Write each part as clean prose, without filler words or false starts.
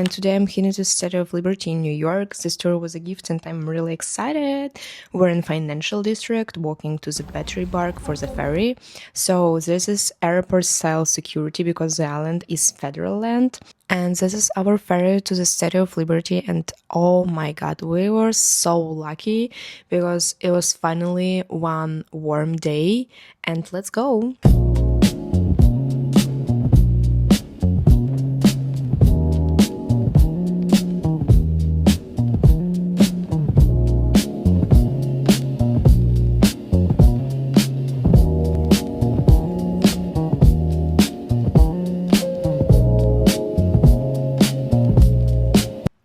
and today I'm heading to the Statue of Liberty in New York. This tour was a gift and I'm really excited. We're in Financial District, walking to the Battery Park for the ferry. So this is airport-style security because the island is federal land. And this is our ferry to the Statue of Liberty, and oh my god, we were so lucky because it was finally one warm day, and let's go!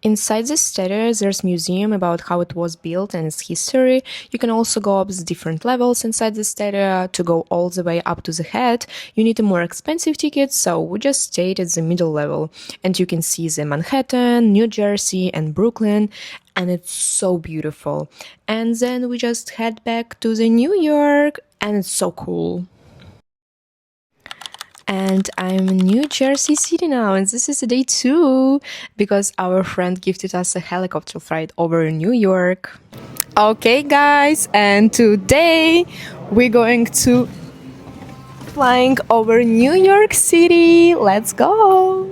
Inside the statue, there's a museum about how it was built and its history. You can also go up the different levels inside the statue. To go all the way up to the head, you need a more expensive ticket, so we just stayed at the middle level. And you can see the Manhattan, New Jersey and Brooklyn, and it's so beautiful. And then we just head back to the New York, and it's so cool. And I'm in New Jersey City now, and this is day 2 because our friend gifted us a helicopter flight over New York. Okay guys, and today we're going to flying over New York City. Let's go!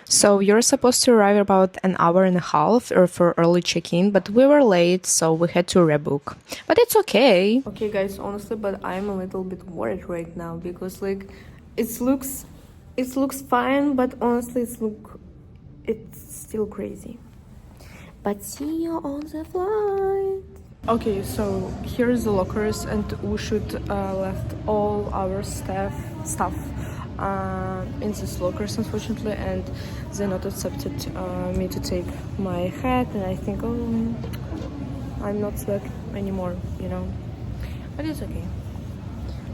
So you're supposed to arrive about an hour and a half or for early check-in, but we were late, so we had to rebook. But it's okay. Okay guys, honestly, but I'm a little bit worried right now because like it looks fine, but honestly it's still crazy. But see you on the flight. Okay, so here's the lockers, and we should left all our stuff in these lockers, unfortunately, and they not accepted me to take my hat, and I think, oh, I'm not swag anymore, you know, but it's okay.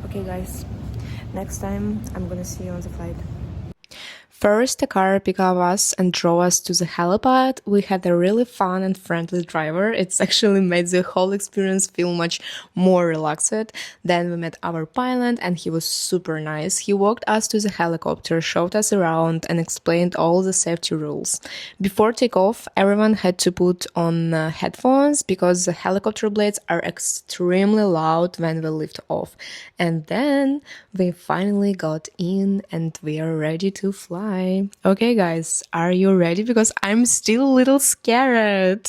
Okay guys, next time I'm gonna see you on the flight. First, a car picked up us and drove us to the helipad. We had a really fun and friendly driver. It's actually made the whole experience feel much more relaxed. Then we met our pilot and he was super nice. He walked us to the helicopter, showed us around and explained all the safety rules. Before takeoff, everyone had to put on headphones because the helicopter blades are extremely loud when we lift off. And then we finally got in and we are ready to fly. Okay guys, are you ready? Because I'm still a little scared.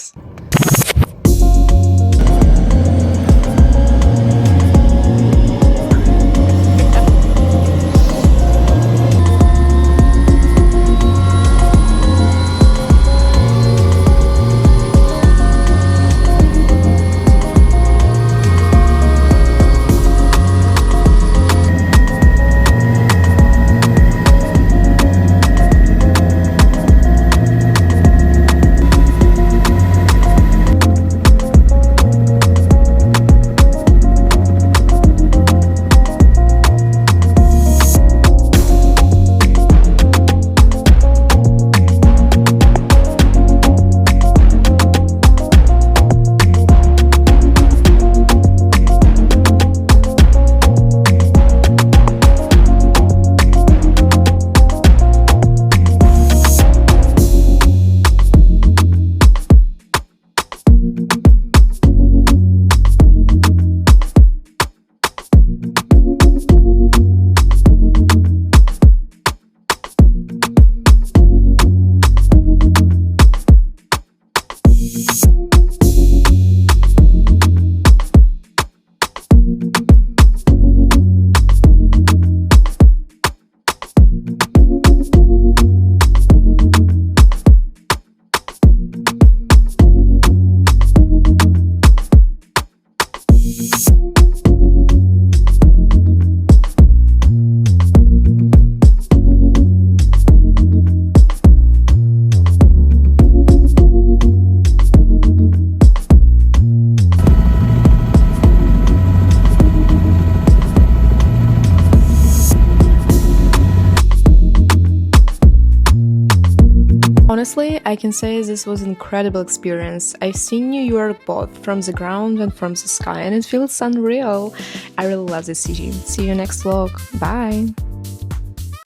Honestly, I can say this was an incredible experience. I've seen New York both from the ground and from the sky, and it feels unreal. I really love this city. See you next vlog. Bye!